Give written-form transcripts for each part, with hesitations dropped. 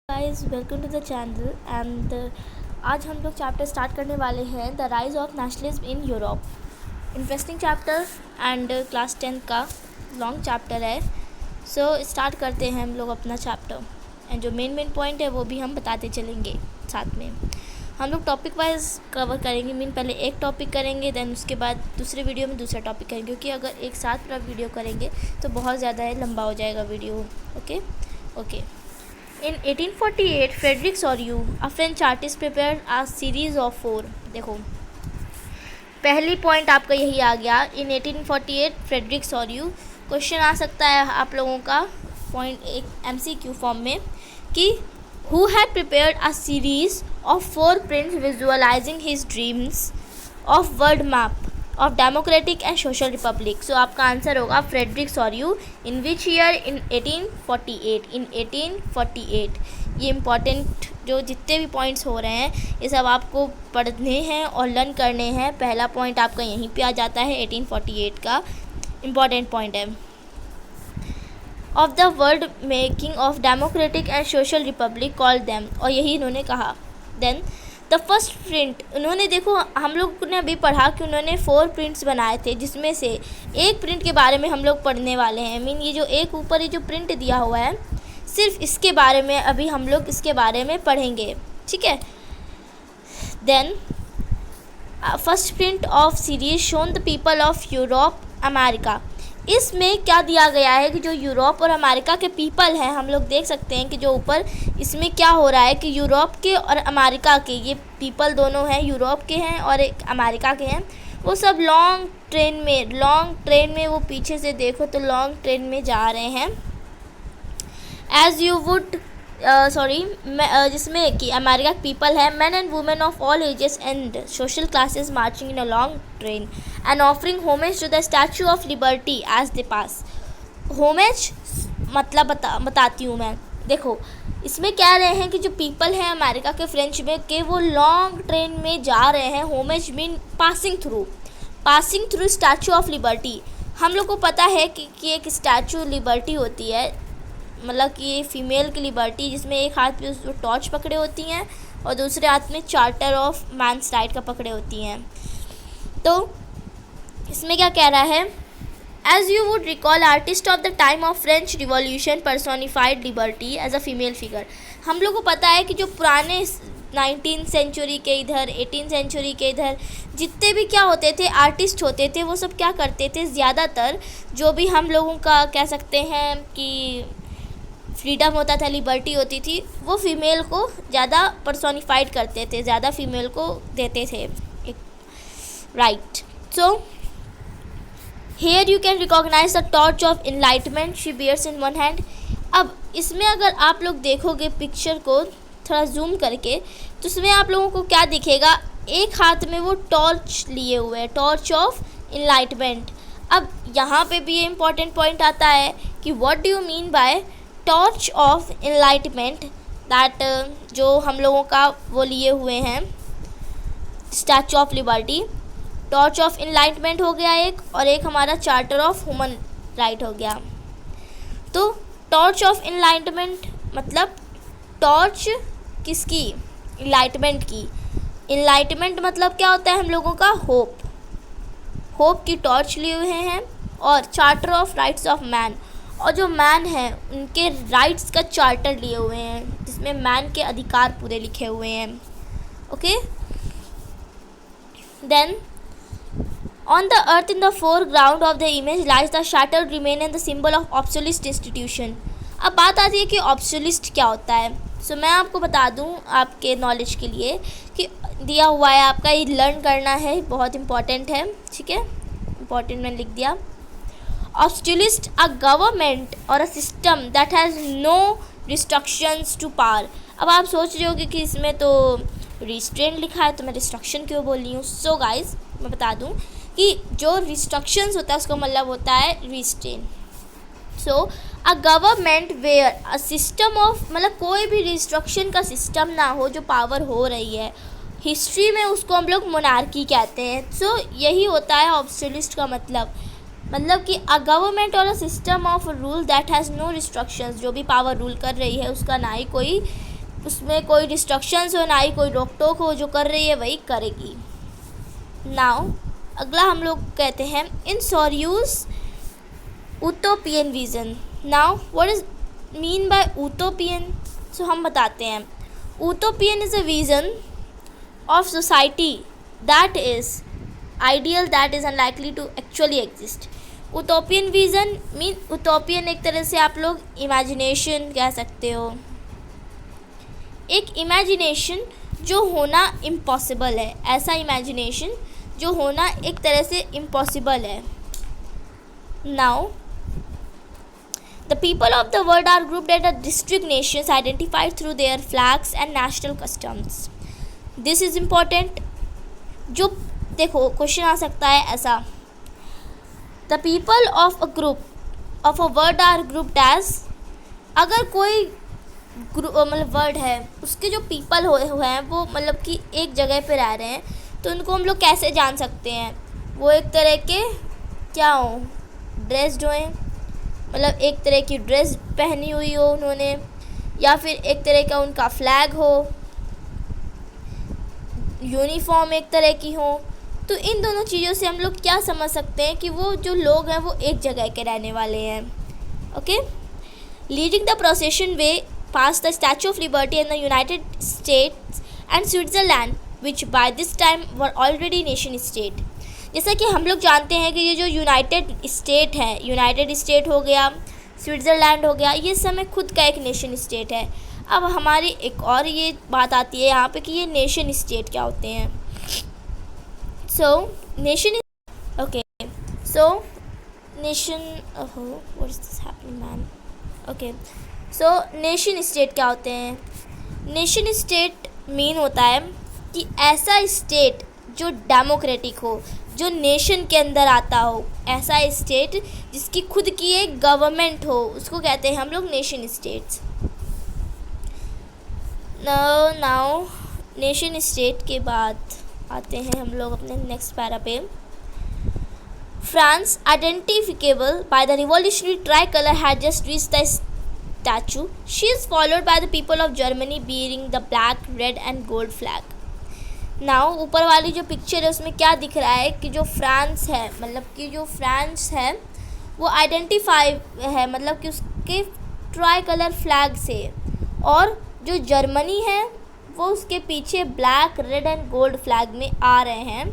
Guys welcome to the channel and आज हम लोग चैप्टर स्टार्ट करने वाले हैं the rise of nationalism in Europe. Interesting chapter and class 10 का लॉन्ग चैप्टर है। सो स्टार्ट करते हैं हम लोग अपना चैप्टर एंड जो मेन पॉइंट है वो भी हम बताते चलेंगे साथ में। हम लोग टॉपिक वाइज कवर करेंगे। पहले एक टॉपिक करेंगे देन उसके बाद दूसरे वीडियो में दूसरा टॉपिक करेंगे, क्योंकि अगर एक साथ पूरा वीडियो करेंगे तो बहुत ज़्यादा लंबा हो जाएगा video. Okay. In 1848, Frederick Sorio, a French artist, prepared a series of 4। देखो पहली पॉइंट आपका यही आ गया। In 1848, Frederick Sorio. क्वेश्चन आ सकता है आप लोगों का पॉइंट एक MCQ फॉर्म में कि who had prepared a series of 4 prints visualizing his dreams of world map of democratic and social republic। सो आपका आंसर होगा Frederic Sorrieu. In which year? In 1848। In 1848। ये इम्पॉर्टेंट जो जितने भी पॉइंट्स हो रहे हैं ये सब आपको पढ़ने हैं और लर्न करने हैं। पहला पॉइंट आपका यहीं पे आ जाता है, 1848 का इम्पॉर्टेंट पॉइंट है। Of the world making of democratic and social Republic call them, और यही इन्होंने कहा। देन द फर्स्ट प्रिंट, उन्होंने देखो हम लोग ने अभी पढ़ा कि उन्होंने 4 प्रिंट्स बनाए थे, जिसमें से एक प्रिंट के बारे में हम लोग पढ़ने वाले हैं। ये जो एक ऊपर ये जो प्रिंट दिया हुआ है सिर्फ इसके बारे में अभी हम लोग इसके बारे में पढ़ेंगे, ठीक है। Then first print of series shown the people of Europe America. इसमें क्या दिया गया है कि जो यूरोप और अमेरिका के पीपल हैं, हम लोग देख सकते हैं कि जो ऊपर इसमें क्या हो रहा है कि यूरोप के और अमेरिका के ये पीपल दोनों हैं, यूरोप के हैं और एक अमेरिका के हैं। वो सब लॉन्ग ट्रेन में वो पीछे से देखो तो लॉन्ग ट्रेन में जा रहे हैं। एज यू वुड जिसमें कि अमेरिका के पीपल है man and women of all ages and social classes marching in a long train and offering homage to the statue of liberty as they pass. Homage मतलब बताती हूँ मैं। देखो इसमें कह रहे हैं कि जो पीपल हैं अमेरिका के फ्रेंच में कि वो लॉन्ग ट्रेन में जा रहे हैं। Homage mean passing through statue of liberty. हम लोग को पता है कि एक स्टैचू लिबर्टी होती है, मतलब कि ये फीमेल की लिबर्टी, जिसमें एक हाथ में वो टॉर्च पकड़े होती हैं और दूसरे हाथ में चार्टर ऑफ मैन्स राइट का पकड़े होती हैं। तो इसमें क्या कह रहा है? As you would recall artist of the time of French revolution personified liberty as a female figure. हम लोग को पता है कि जो पुराने 19th सेंचुरी के इधर 18th सेंचुरी के इधर जितने भी क्या होते थे आर्टिस्ट होते थे, वो सब क्या करते थे, ज़्यादातर जो भी हम लोगों का कह सकते हैं कि फ्रीडम होता था, लिबर्टी होती थी, वो फीमेल को ज़्यादा पर्सोनिफाइड करते थे, ज़्यादा फीमेल को देते थे एक right. So here you can recognise the torch of enlightenment she bears in one hand. अब इसमें अगर आप लोग देखोगे पिक्चर को थोड़ा जूम करके तो इसमें आप लोगों को क्या दिखेगा, एक हाथ में वो टॉर्च लिए हुए है, टॉर्च ऑफ इनलाइटमेंट। अब यहाँ पे भी ये इम्पॉर्टेंट पॉइंट आता है कि what do you mean bye torch of enlightenment. That जो हम लोगों का वो लिए हुए हैं statue of liberty, torch of enlightenment हो गया एक, और एक हमारा चार्टर ऑफ ह्यूमन राइट हो गया। तो टॉर्च ऑफ इनलाइटमेंट मतलब टॉर्च किसकी? इनलाइटमेंट की। इनलाइटमेंट मतलब क्या होता है हम लोगों का? होप की टॉर्च लिए हुए हैं। और charter of rights of man, और जो मैन है उनके राइट्स का चार्टर लिए हुए हैं, जिसमें मैन के अधिकार पूरे लिखे हुए हैं। Okay. Then on the earth in the foreground of the image lies the shattered remain and the symbol of absolutist institution. अब बात आती है कि ऑब्सोलिस्ट क्या होता है। सो मैं आपको बता दूं आपके नॉलेज के लिए कि दिया हुआ है आपका, ये लर्न करना है, बहुत इंपॉर्टेंट है, ठीक है। इंपॉर्टेंट मैंने लिख दिया। Obsolete a government or a system that has no restrictions to power। अब आप सोच रहे होगे कि इसमें तो रिस्ट्रेन लिखा है तो मैं रिस्ट्रक्शन क्यों बोल रही हूँ। सो गाइज मैं बता दूँ कि जो रिस्ट्रक्शंस होता है उसका मतलब होता है restrain. So a government where a system of, मतलब कोई भी रिस्ट्रक्शन का सिस्टम ना हो जो पावर हो रही है, हिस्ट्री में उसको हम लोग मोनार्की कहते हैं। सो यही होता है ऑब्सोलिस्ट का मतलब कि अ गवर्नमेंट और a system of rule that has no restrictions, जो भी पावर रूल कर रही है उसका ना ही कोई उसमें कोई डिस्ट्रक्शंस हो, ना ही कोई रोक टोक हो, जो कर रही है वही करेगी. नाउ अगला हम लोग कहते हैं in Sorrieu's utopian vision. Now what is mean by utopian? So हम बताते हैं. Utopian is a vision of society that is ideal, that is unlikely to actually exist. utopian vision mean utopian एक तरह से आप लोग imagination कह सकते हो, एक imagination जो होना impossible है, ऐसा imagination जो होना एक तरह से impossible है. now the people of the world are grouped at a district nations identified through their flags and national customs. This is important. जो देखो क्वेश्चन आ सकता है ऐसा, the people of a group of a word are grouped as. अगर कोई मतलब word है, उसके जो पीपल हुए हैं वो मतलब कि एक जगह पे रह रहे हैं, तो उनको हम लोग कैसे जान सकते हैं? वो एक तरह के क्या हो, ड्रेस्ड हों, मतलब एक तरह की ड्रेस पहनी हुई हो उन्होंने, या फिर एक तरह का उनका फ्लैग हो, यूनिफॉर्म एक तरह की हो. तो इन दोनों चीज़ों से हम लोग क्या समझ सकते हैं कि वो जो लोग हैं वो एक जगह के रहने वाले हैं. Okay. Leading the procession they pass the statue of liberty in the United States and Switzerland which by this time were already nation state. जैसा कि हम लोग जानते हैं कि ये जो यूनाइटेड स्टेट है, यूनाइटेड स्टेट हो गया, स्विट्ज़रलैंड हो गया, ये समय खुद का एक नेशन स्टेट है. अब हमारी एक और ये बात आती है यहाँ पे कि ये नेशन स्टेट क्या होते हैं. So nation okay, so nation what is this happening man. Okay, so nation state क्या होते हैं? नेशन स्टेट मीन होता है कि ऐसा स्टेट जो डेमोक्रेटिक हो, जो नेशन के अंदर आता हो, ऐसा स्टेट जिसकी खुद की एक गवर्नमेंट हो, उसको कहते हैं हम लोग nation states. Now nation state के बाद आते हैं हम लोग अपने नेक्स्ट पैरा पे. France identifiable by the revolutionary tricolour had just reached the statue. She is followed by the people of Germany bearing the black, red and gold flag. Now ऊपर वाली जो पिक्चर है उसमें क्या दिख रहा है कि जो फ्रांस है, मतलब कि जो फ्रांस है वो आइडेंटिफाई है, मतलब कि उसके ट्राई कलर फ्लैग से, और जो जर्मनी है वो उसके पीछे black, red and gold flag में आ रहे हैं.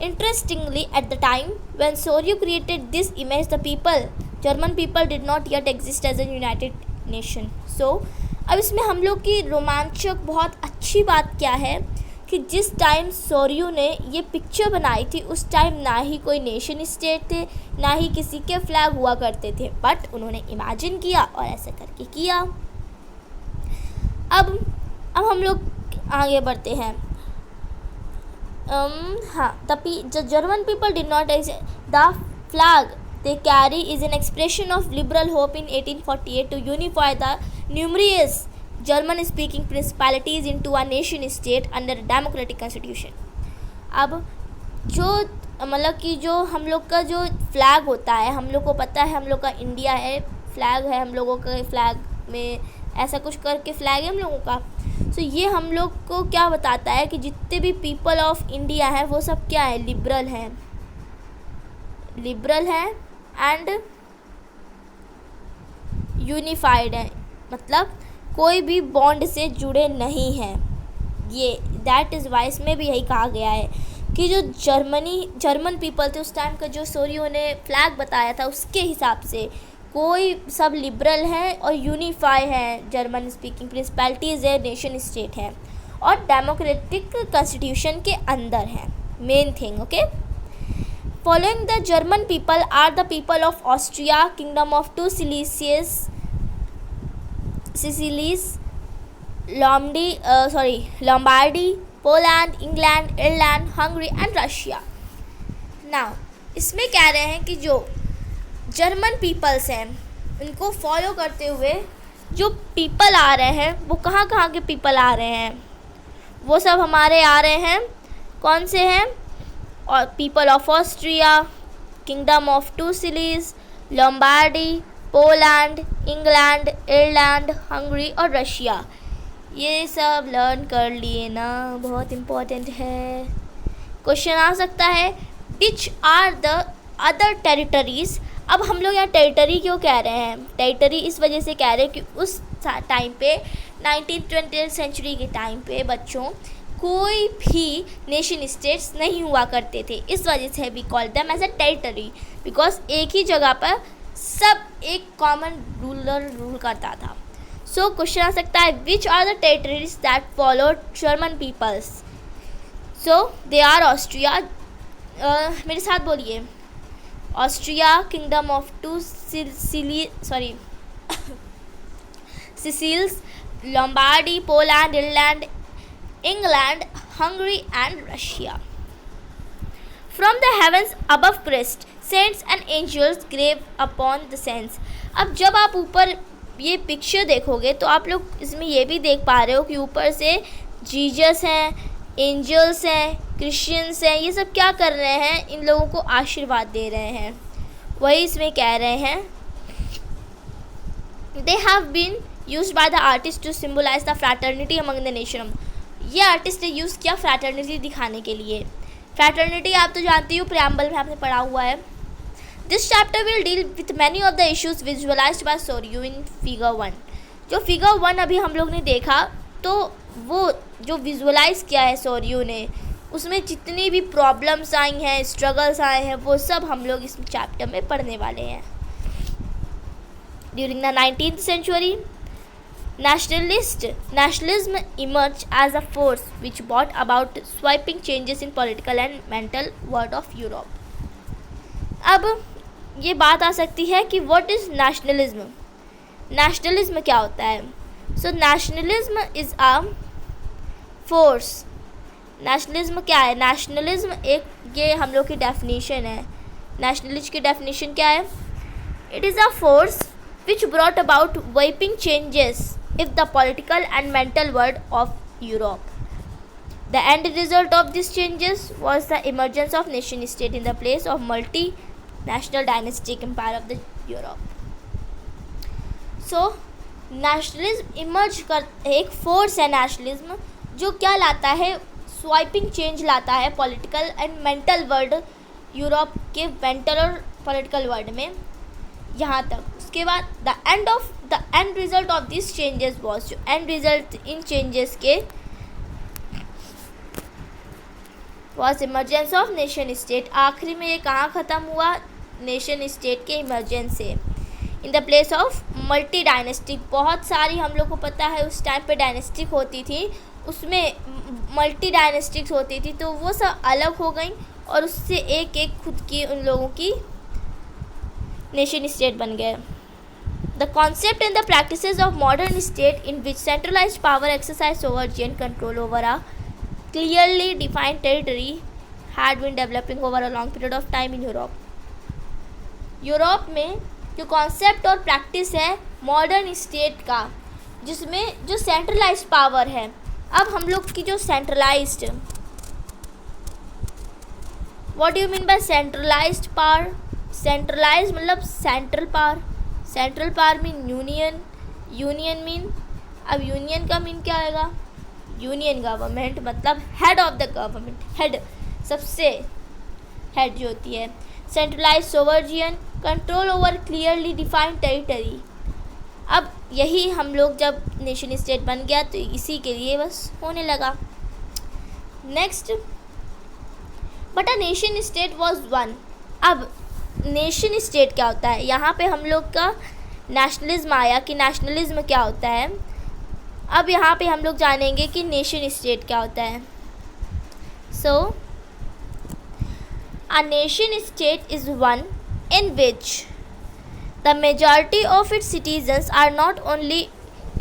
Interestingly at the time when Sorrieu created this image the people, German people did not yet exist as an united nation. So अब इसमें हम लोग की रोमांचक बहुत अच्छी बात क्या है कि जिस टाइम सोरियो ने ये पिक्चर बनाई थी उस टाइम ना ही कोई नेशन स्टेट थे, ना ही किसी के फ्लैग हुआ करते थे, बट उन्होंने इमेजिन किया और ऐसे करके किया. अब हम लोग आगे बढ़ते हैं. हाँ, the German people did not the flag they carry is an expression of liberal hope in 1848 to unify the numerous German speaking principalities into a nation state under a democratic constitution. अब जो मतलब कि जो हम लोग का जो flag होता है, हम लोग को पता है हम लोग का इंडिया है, फ्लैग है हम लोगों का, फ्लैग में ऐसा कुछ करके फ्लैग है हम लोगों का. सो ये हम लोग को क्या बताता है कि जितने भी पीपल ऑफ इंडिया हैं वो सब क्या है, लिबरल हैं, लिबरल हैं एंड यूनिफाइड है, मतलब कोई भी बॉन्ड से जुड़े नहीं हैं. ये दैट इज़ वाई इसमें भी यही कहा गया है कि जो जर्मन पीपल थे उस टाइम का, जो सोरियो ने फ्लैग बताया था उसके हिसाब से कोई सब लिबरल हैं और यूनिफाई हैं, जर्मन स्पीकिंग प्रिंसिपैलिटीज़ है, नेशन स्टेट है और डेमोक्रेटिक कॉन्स्टिट्यूशन के अंदर है. Main thing. Okay. Following the German people are the people of Austria, kingdom of two Sicilies, Lombardy, Poland, England, Ireland, Hungary and Russia. Now इसमें कह रहे हैं कि जो जर्मन पीपल्स हैं उनको फॉलो करते हुए जो पीपल आ रहे हैं वो कहाँ के पीपल आ रहे हैं, वो सब हमारे आ रहे हैं. कौन से हैं? और people of Austria, kingdom of two Sicilies, Lombardy, Poland, England, Ireland, Hungary और रशिया. ये सब लर्न कर लिए ना, बहुत इम्पोर्टेंट है। क्वेश्चन आ सकता है which are the other territories. अब हम लोग यहाँ टेरिटरी क्यों कह रहे हैं? टेरिटरी इस वजह से कह रहे हैं कि उस टाइम पे 19th-20th सेंचुरी के टाइम पे बच्चों कोई भी नेशन स्टेट्स नहीं हुआ करते थे, इस वजह से we call them as a territory, because एक ही जगह पर सब एक कॉमन रूलर रूल करता था। सो क्वेश्चन आ सकता है which are the territories that followed German peoples. So they are Austria, मेरे साथ बोलिए, Austria, kingdom of two Sicilies, Lombardy, Poland, Ireland, England, Hungary and Russia. From the heavens above Christ, saints and angels grave upon the saints. अब जब आप ऊपर ये picture देखोगे तो आप लोग इसमें ये भी देख पा रहे हो कि ऊपर से जीसस हैं, एंजल्स हैं, क्रिश्चियंस हैं, ये सब क्या कर रहे हैं? इन लोगों को आशीर्वाद दे रहे हैं। वही इसमें कह रहे हैं they have been used by the artist to symbolize the fraternity among the nation. ये आर्टिस्ट ने यूज़ किया फ्रैटर्निटी दिखाने के लिए। फ्रैटर्निटी आप तो जानती हो, प्रेम्बल में आपने पढ़ा हुआ है। This chapter will deal with many of the issues visualised by Sorrieu in figure 1। जो फिगर 1 अभी हम लोग ने देखा, तो वो जो विजुअलाइज किया है सोरियो ने, उसमें जितनी भी प्रॉब्लम्स आई हैं, स्ट्रगल्स आए हैं, वो सब हम लोग इस चैप्टर में पढ़ने वाले हैं। During the 19th century, nationalism emerged as a force which brought about sweeping changes in political and mental world of Europe. अब ये बात आ सकती है कि what is nationalism? nationalism क्या होता है? So nationalism is a force. nationalism क्या है? nationalism एक, ये हम लोग की डेफिनेशन है। nationalism की डेफिनेशन क्या है? It is a force which brought about sweeping changes in the political and mental world of Europe. The end result of these changes was the emergence of nation state in the place of multinational dynastic empire of the Europe. So nationalism emerge कर एक force है nationalism, जो क्या लाता है? sweeping change लाता है political and mental world, Europe के mental और political world में, यहाँ तक। उसके बाद the end result of this changes was, जो एंड रिजल्ट इन चेंजेस के was emergence of nation state. आखिरी में ये कहाँ ख़त्म हुआ? नेशन स्टेट के इमरजेंस से, in the place of multi dynastic. बहुत सारी हम लोग को पता है उस टाइम पे डायनेस्टिक होती थी, उसमें मल्टी डायनेस्टिक्स होती थी, तो वो सब अलग हो गई और उससे एक एक खुद की उन लोगों की नेशन स्टेट बन गए। The concept and the practices of modern state in which centralised power exercise sovereign control over a clearly defined territory had been developing over a long period of time in Europe. Europe में जो concept और practice है modern state का, जिसमें जो centralised power है, अब हम लोग की जो centralised, what do you mean by centralised power? Centralise मतलब central power, central power mean union, union mean, अब यूनियन का मीन क्या आएगा? यूनियन गवर्नमेंट मतलब head of the government, head, सबसे हेड जो होती है। Centralise sovereign control over clearly defined territory. अब यही हम लोग जब नेशन स्टेट बन गया तो इसी के लिए बस होने लगा। Next, but a nation state was one. अब नेशन स्टेट क्या होता है? यहाँ पे हम लोग का नेशनलिज्म आया कि नेशनलिज्म क्या होता है। अब यहाँ पे हम लोग जानेंगे कि नेशन स्टेट क्या होता है। So a nation state is one in which the majority of its citizens are not only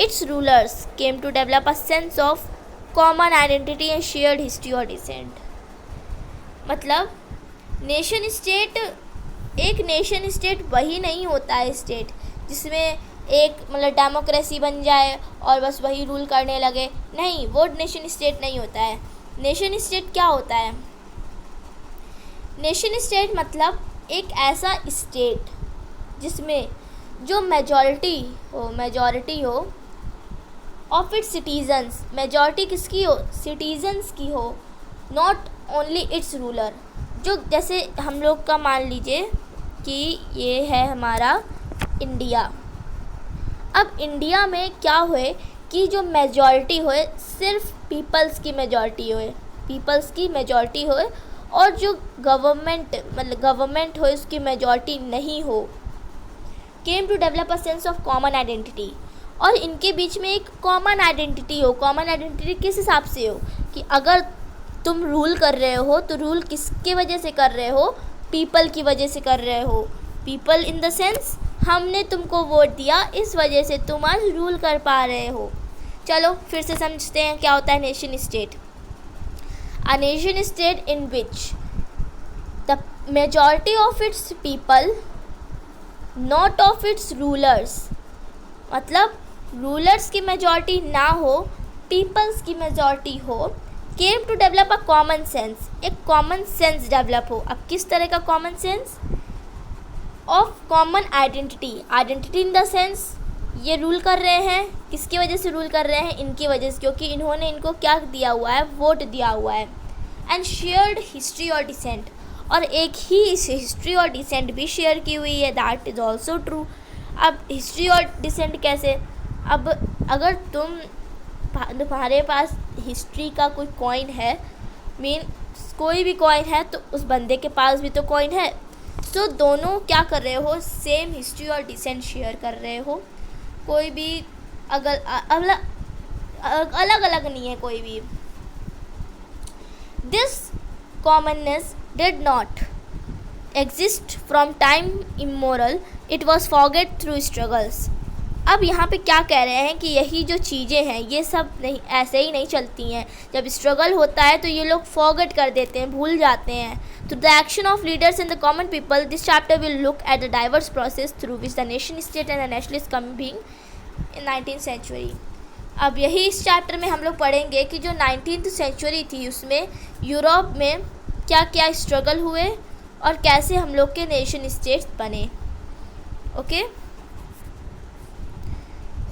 its rulers came to develop a sense of common identity and shared history और descent. मतलब nation state, एक nation state वही नहीं होता है state जिसमें एक मतलब डेमोक्रेसी बन जाए और बस वही रूल करने लगे, नहीं, वो नेशन स्टेट नहीं होता है। नेशन स्टेट क्या होता है? नेशन स्टेट मतलब एक ऐसा स्टेट जिसमें जो मेजॉरिटी हो ऑफ इट्स सिटीजन्स, मेजॉरिटी किसकी हो, सिटीजन्स की हो, नॉट ओनली इट्स रूलर। जो जैसे हम लोग का मान लीजिए कि ये है हमारा इंडिया। अब इंडिया में क्या हुए कि जो मेजॉरिटी होए सिर्फ पीपल्स की मेजॉरिटी होए, पीपल्स की मेजॉरिटी होए, और जो गवर्नमेंट मतलब गवर्नमेंट हो उसकी मेजॉरिटी नहीं हो। Came to develop a sense of common identity, और इनके बीच में एक कॉमन आइडेंटिटी हो। कॉमन आइडेंटिटी किस हिसाब से हो कि अगर तुम रूल कर रहे हो तो रूल किसके वजह से कर रहे हो, पीपल की वजह से कर रहे हो। पीपल इन द सेंस हमने तुमको वोट दिया, इस वजह से तुम आज रूल कर पा रहे हो। चलो फिर से समझते हैं क्या होता है nation state. A nation state in which the majority of its people, not of its rulers, मतलब रूलर्स की मेजॉरिटी ना हो, पीपल्स की मेजॉरिटी हो, came to develop a common sense, एक कॉमन सेंस डेवलप हो। अब किस तरह का common sense, of common identity, identity in the sense ये रूल कर रहे हैं, किसकी वजह से रूल कर रहे हैं, इनकी वजह से, क्योंकि इन्होंने इनको क्या दिया हुआ है, वोट दिया हुआ है। एंड शेयर्ड हिस्ट्री और डिसेंट, और एक ही हिस्ट्री और डिसेंट भी शेयर की हुई है, दैट इज़ ऑल्सो ट्रू। अब हिस्ट्री और डिसेंट कैसे, अब अगर तुम्हारे पास हिस्ट्री का कोई कॉइन है, कोई भी कॉइन है, तो उस बंदे के पास भी तो कॉइन है। सो दोनों क्या कर रहे हो, सेम हिस्ट्री और डिसेंट शेयर कर रहे हो। कोई भी अलग अलग नहीं है कोई भी। This commonness did not exist from time immoral, it was forget through struggles. अब यहाँ पे क्या कह रहे हैं कि यही जो चीज़ें हैं ये सब नहीं ऐसे ही नहीं चलती हैं, जब स्ट्रगल होता है तो ये लोग फॉरगेट कर देते हैं, भूल जाते हैं। तो the action of leaders in the common people, this chapter will look at the diverse process through which the nation state and the nationalist coming in 19th century. अब यही इस चैप्टर में हम लोग पढ़ेंगे कि जो 19th सेंचुरी थी उसमें यूरोप में क्या क्या स्ट्रगल हुए और कैसे हम लोग के नेशन स्टेट्स बने। ओके,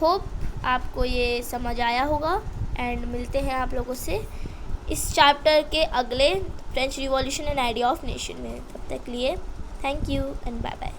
होप आपको ये समझ आया होगा, एंड मिलते हैं आप लोगों से इस चैप्टर के अगले French revolution and idea of nation में। तब तक लिए thank you and bye bye.